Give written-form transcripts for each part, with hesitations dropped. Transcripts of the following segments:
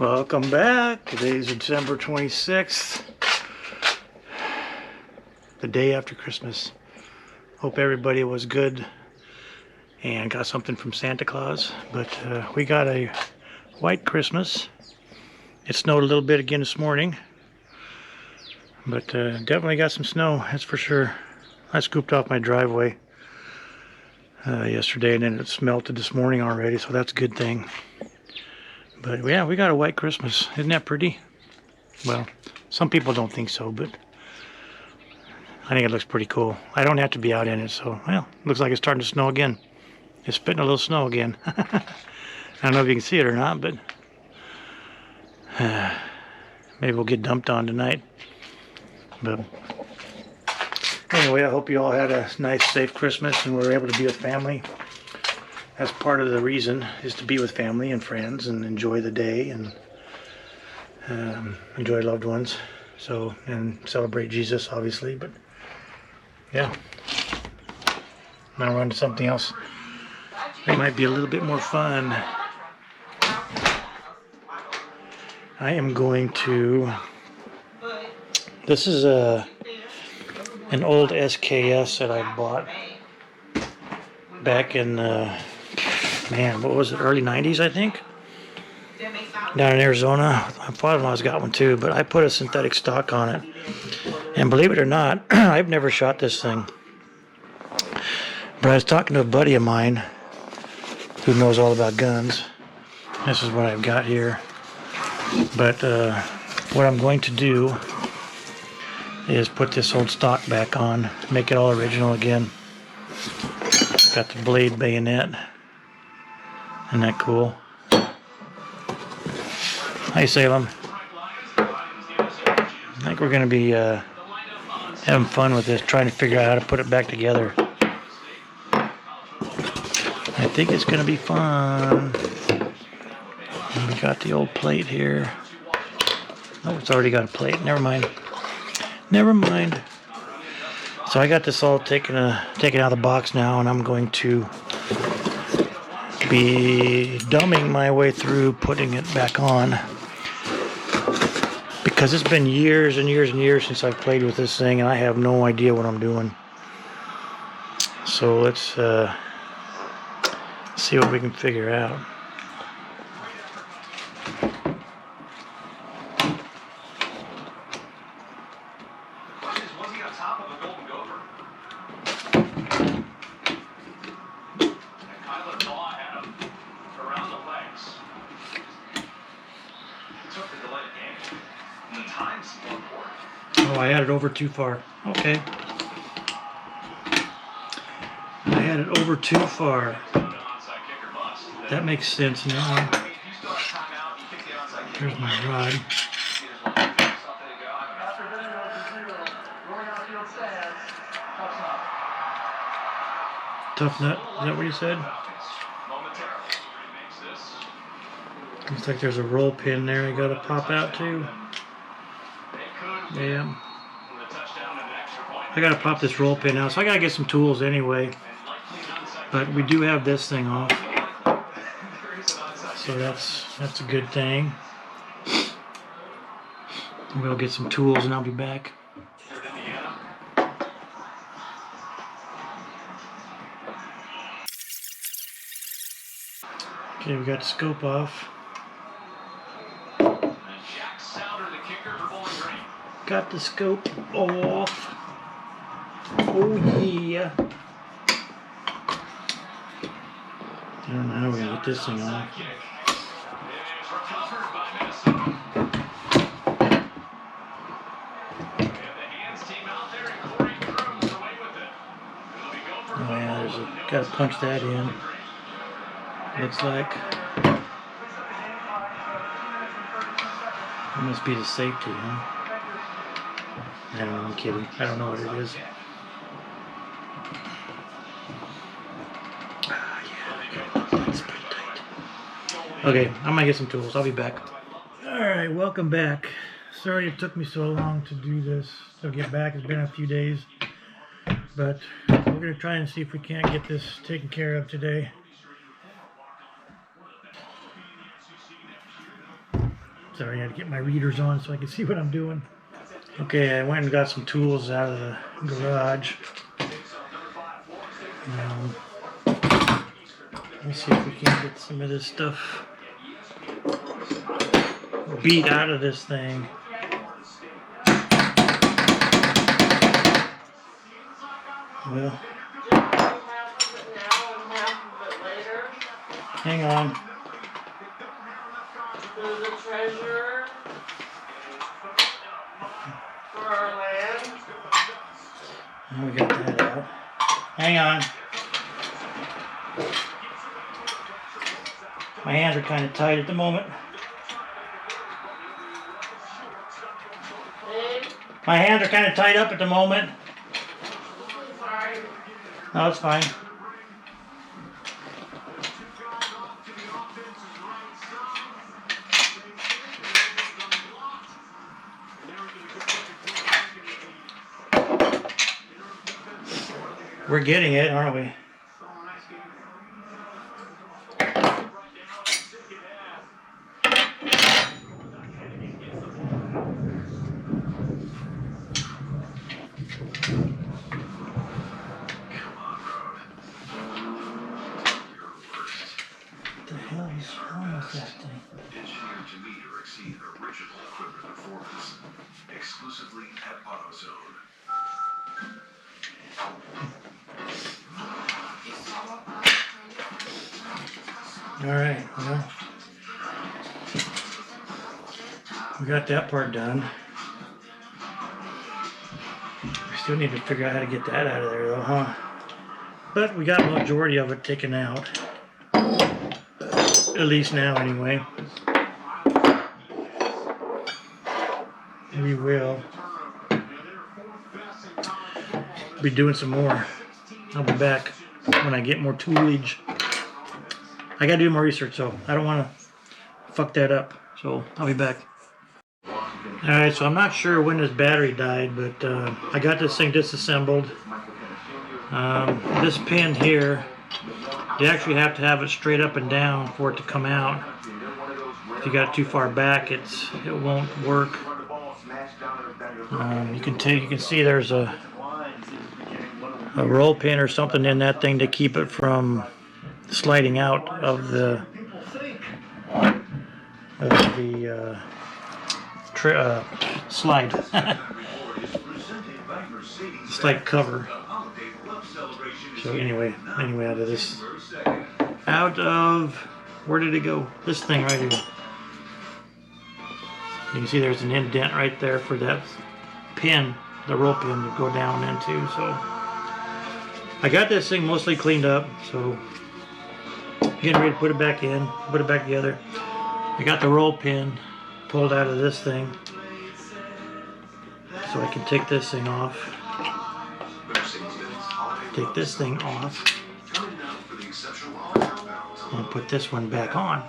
Welcome back. Today's December 26th, the day after Christmas. Hope everybody was good and got something from Santa Claus, but we got a white Christmas. It snowed a little bit again this morning, but definitely got some snow, that's for sure. I scooped off my driveway yesterday, and then it's melted this morning already, so that's a good thing. But yeah, we got a white Christmas. Isn't that pretty? Well, some people don't think so, but I think it looks pretty cool. I don't have to be out in it, so, well, looks like it's starting to snow again. It's spitting a little snow again. I don't know if you can see it or not, but maybe we'll get dumped on tonight. But anyway, I hope you all had a nice, safe Christmas and were able to be with family. That's part of the reason, is to be with family and friends and enjoy the day and enjoy loved ones. So, and celebrate Jesus, obviously. But yeah, now we're on to something else. It might be a little bit more fun. I am going to. This is an old SKS that I bought back in. Man, what was it, early 90s, I think? Down in Arizona. My father-in-law's got one too, but I put a synthetic stock on it. And believe it or not, I've never shot this thing. But I was talking to a buddy of mine who knows all about guns. This is what I've got here. But what I'm going to do is put this old stock back on, make it all original again. Got the blade bayonet. Isn't that cool? Hi, Salem. I think we're going to be having fun with this, trying to figure out how to put it back together. I think it's going to be fun. And we got the old plate here. Oh, it's already got a plate. Never mind. Never mind. So I got this all taken out of the box now, and I'm going to be dumbing my way through putting it back on, because it's been years and years and years since I've played with this thing and I have no idea what I'm doing. So let's see what we can figure out. Oh, I had it over too far. Okay. I had it over too far. That makes sense now. There's my rod. Tough nut, is that what you said? Looks like there's a roll pin there I gotta pop out too. Yeah. I gotta pop this roll pin out, so I gotta get some tools anyway. But we do have this thing off, so that's a good thing. We'll get some tools and I'll be back. Okay, we got the scope off. Got the scope off. Oh yeah. I don't know how we're gonna get this thing on. Oh yeah, gotta punch that in. Looks like. It must be the safety, huh? I don't know, I'm kidding. I don't know what it is. Yeah, that's pretty tight. Okay, I'm gonna get some tools. I'll be back. Alright, welcome back. Sorry it took me so long to do this, to get back. It's been a few days. But we're gonna try and see if we can't get this taken care of today. starting. I had to get my readers on so I can see what I'm doing. Okay, I went and got some tools out of the garage. Let me see if we can get some of this stuff beat out of this thing. Well, hang on. There's a treasure for our land. We got that out. Hang on. My hands are kind of tight at the moment. My hands are kind of tied up at the moment. Sorry. No, it's fine. We're getting it, aren't we? What the hell is wrong with that thing? Engineered to meet or exceed original equipment performance. Exclusively at AutoZone. Alright, well, we got that part done. We still need to figure out how to get that out of there though, huh? But we got the majority of it taken out. At least now anyway. We will be doing some more. I'll be back when I get more toolage. I gotta do more research, so I don't want to fuck that up. So I'll be back. Alright, so I'm not sure when this battery died, but I got this thing disassembled. This pin here, you actually have to have it straight up and down for it to come out. If you got it too far back, it won't work. You can see there's a roll pin or something in that thing to keep it from sliding out of the slide. Slide cover. So anyway, out of where did it go? This thing right here. You can see there's an indent right there for that pin, the roll pin to go down into. So I got this thing mostly cleaned up, so getting ready to put it back in, put it back together. I got the roll pin pulled out of this thing, so I can take this thing off. Take this thing off and put this one back on.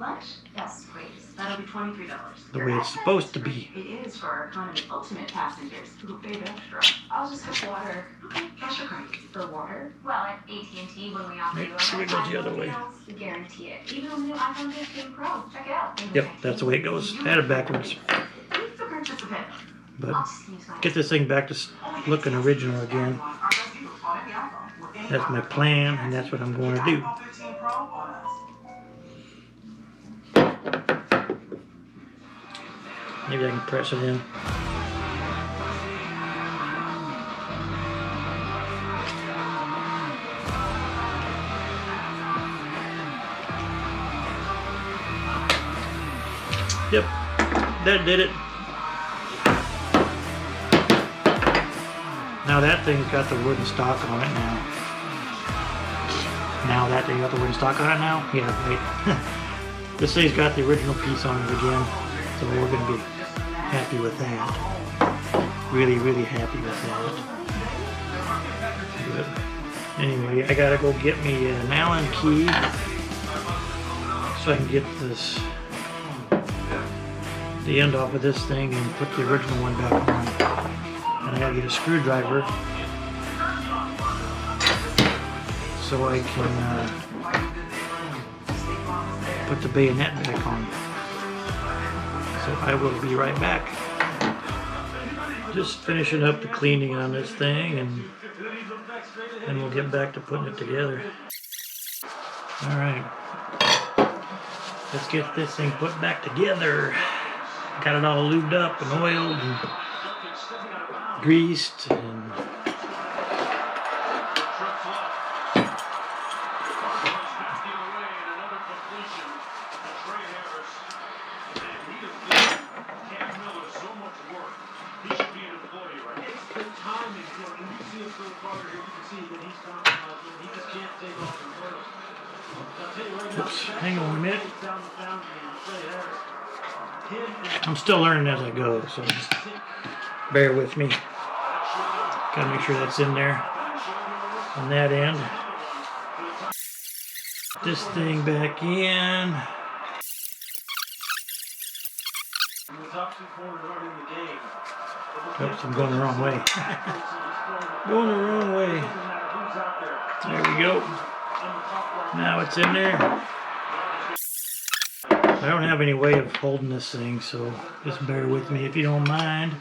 Lunch? Yes, please. That'll be $23. The way it's supposed to be. It is for our economy ultimate passengers who paid extra. I'll just have water. Okay, cash or card? For water? Well, at AT&T, when we offer you Make sure it goes the other way. we guarantee it. Even on the new iPhone 15 Pro. Check it out. Yep, that's the way it goes. I had it backwards. Please to participate. But get this thing back to looking original again. That's my plan, and that's what I'm going to do. Maybe I can press it in. Yep, that did it. Now that thing's got the wooden stock on it now. Now that thing got the wooden stock on it now? Yeah, wait. This thing's got the original piece on it again. So we're going to be happy with that. Really, really happy with that. Good. Anyway, I gotta go get me an Allen key so I can get this, the end off of this thing and put the original one back on. And I gotta get a screwdriver so I can put the bayonet back on. So I will be right back. Just finishing up the cleaning on this thing, and then we'll get back to putting it together. All right, let's get this thing put back together. Got it all lubed up and oiled and greased, and oops, hang on a minute. I'm still learning as I go, so just bear with me. Gotta make sure that's in there on that end. This thing back in. Oops, I'm going the wrong way. Going the wrong way. There we go. Now it's in there. I don't have any way of holding this thing, so just bear with me if you don't mind.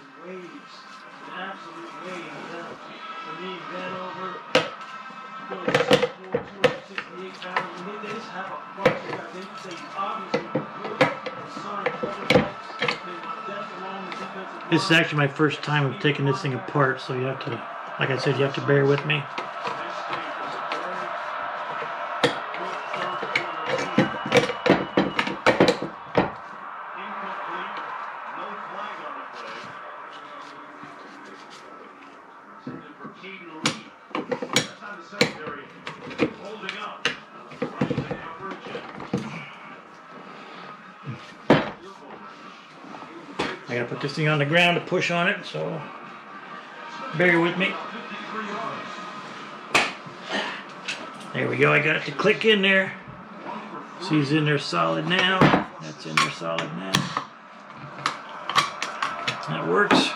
This is actually my first time of taking this thing apart, so you have to, like I said, you have to bear with me. I gotta put this thing on the ground to push on it, so bear with me. There we go, I got it to click in there. See, it's in there solid now. That's in there solid now. That works.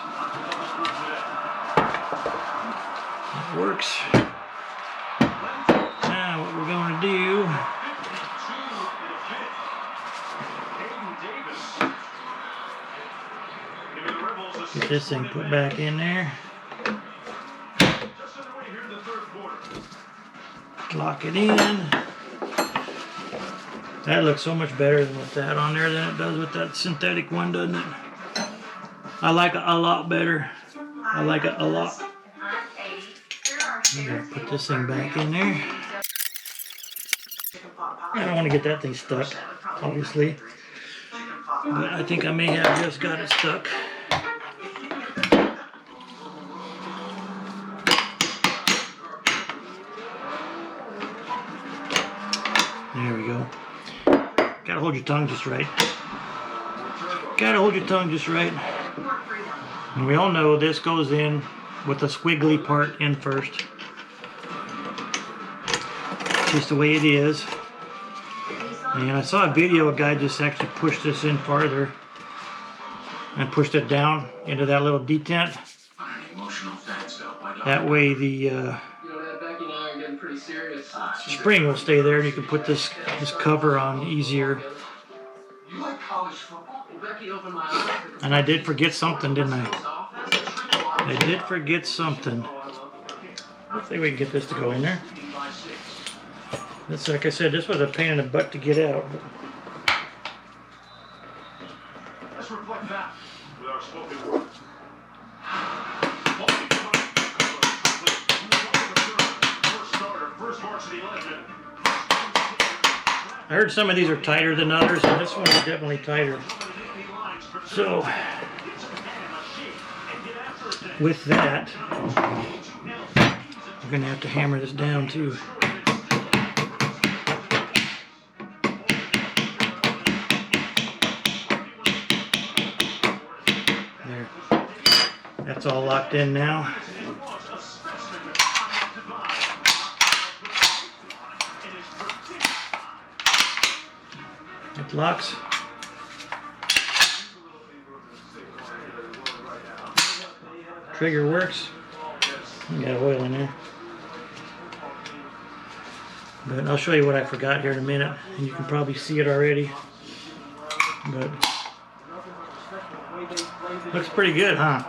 That works. Now what we're going to do, get this thing put back in there. Lock it in. That looks so much better than with that on there than it does with that synthetic one, doesn't it? I like it a lot better. I like it a lot. I'm gonna put this thing back in there. I don't want to get that thing stuck, obviously. But I think I may have just got it stuck. There we go. Gotta hold your tongue just right. Gotta hold your tongue just right. And we all know this goes in with the squiggly part in first. Just the way it is. And I saw a video, a guy just actually pushed this in farther and pushed it down into that little detent. That way the spring will stay there, and you can put this cover on easier. And I did forget something, didn't I? I did forget something. Hopefully we can get this to go in there. This, like I said, this was a pain in the butt to get out. Let's reflect that with our spoken word. I heard some of these are tighter than others, and this one is definitely tighter. So, with that, we're going to have to hammer this down too. There. That's all locked in now. It locks. Trigger works. You got oil in there. But I'll show you what I forgot here in a minute, and you can probably see it already. But looks pretty good, huh?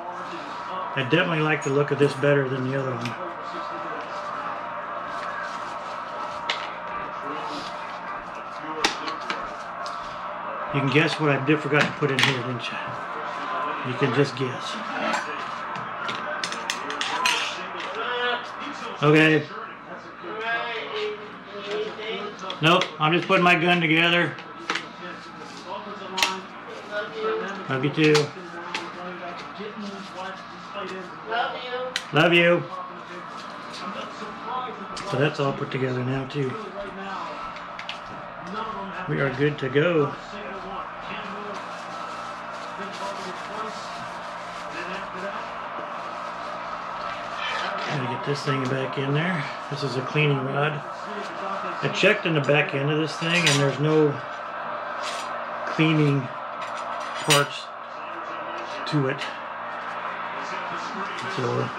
I definitely like the look of this better than the other one. You can guess what I did forgot to put in here, didn't you? You can just guess. Okay. Nope, I'm just putting my gun together. Love you too. Love you. So that's all put together now too. We are good to go. Gotta get this thing back in there. This is a cleaning rod. I checked in the back end of this thing and there's no cleaning parts to it. So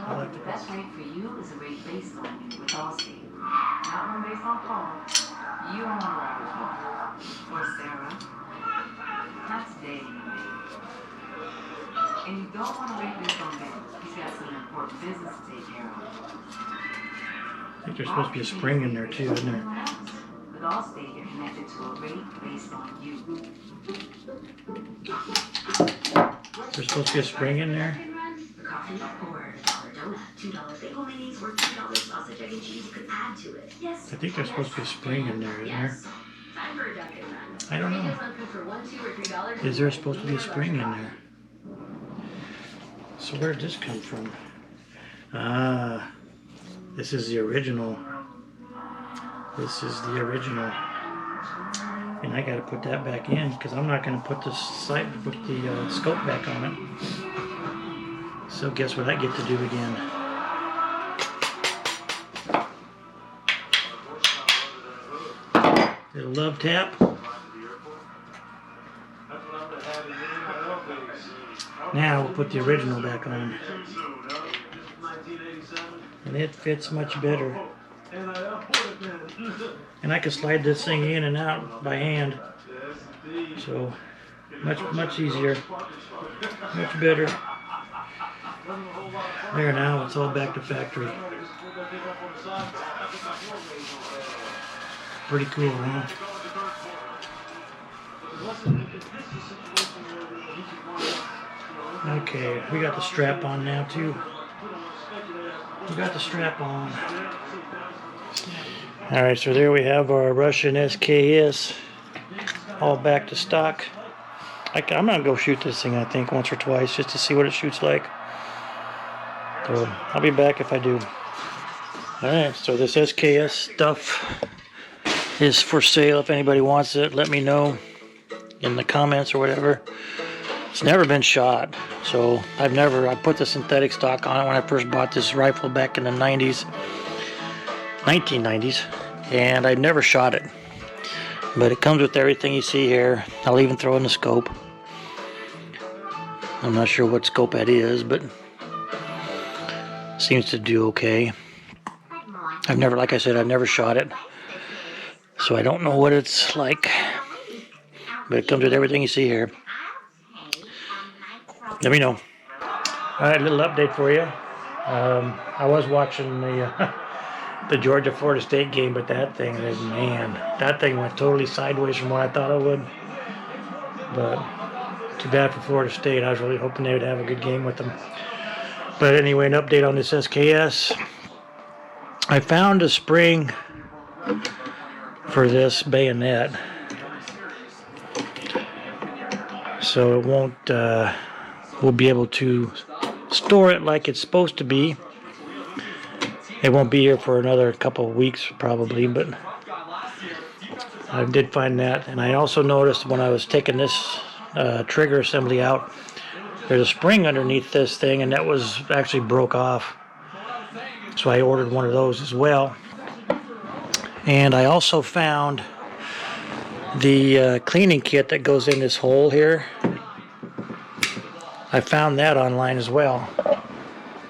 The best rate for you is a rate based on you with Allstate. Not one based on Paul. You don't want to ride with Paul. Or Sarah. That's Dave. And you don't want to rate based on Ben. He's got some important business to take care of. I think there's supposed to be a spring in there too, isn't there? With Allstate, you're connected to a rate based on you. There's supposed to be a spring in there. Coffee or $1 donut, $2 bagel minis, or $2 sausage, egg, and cheese you could add to it. Yes. I think there's supposed to be a spring in there, isn't there? Yes. Time for a Dunkin' Run. I don't know. Bagels on food for $1, $2, or $3. Is there supposed to be a spring in there? So where did this come from? Ah, this is the original. This is the original. And I gotta put that back in because I'm not gonna put the scope back on it. So guess what I get to do again? Little love tap. Now we'll put the original back on. And it fits much better. And I can slide this thing in and out by hand. So much easier. Much better. There now, it's all back to factory. Pretty cool, huh? Okay, we got the strap on now too. We got the strap on. Alright, so there we have our Russian SKS all back to stock. I'm gonna go shoot this thing, I think, once or twice just to see what it shoots like. So I'll be back if I do. Alright, so this SKS stuff is for sale. If anybody wants it, let me know in the comments or whatever. It's never been shot, so I put the synthetic stock on it when I first bought this rifle back in the 1990s, and I've never shot it. But it comes with everything you see here. I'll even throw in the scope. I'm not sure what scope that is, but seems to do okay. Like I said, I've never shot it, so I don't know what it's like. But it comes with everything you see here. Let me know. Alright, a little update for you. I was watching the Georgia-Florida State game, but that thing went totally sideways from what I thought it would. But too bad for Florida State. I was really hoping they would have a good game with them. But anyway, an update on this SKS. I found a spring for this bayonet, so it won't. We'll be able to store it like it's supposed to be. It won't be here for another couple of weeks probably, but I did find that. And I also noticed when I was taking this trigger assembly out, there's a spring underneath this thing, and that was actually broke off. So I ordered one of those as well. And I also found the cleaning kit that goes in this hole here. I found that online as well.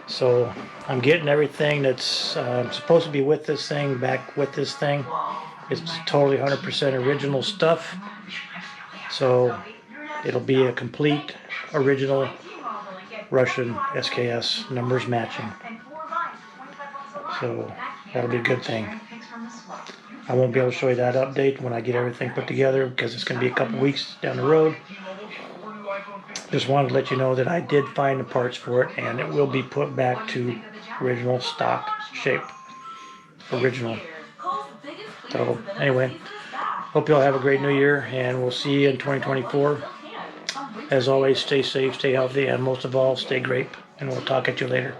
So I'm getting everything that's supposed to be with this thing back with this thing. It's totally 100% original stuff. So it'll be a complete original Russian SKS numbers matching. So that'll be a good thing. I won't be able to show you that update when I get everything put together because it's going to be a couple weeks down the road. Just wanted to let you know that I did find the parts for it and it will be put back to original stock shape. Original. So anyway, hope you all have a great new year and we'll see you in 2024. As always, stay safe, stay healthy, and most of all, stay grape. And we'll talk at you later.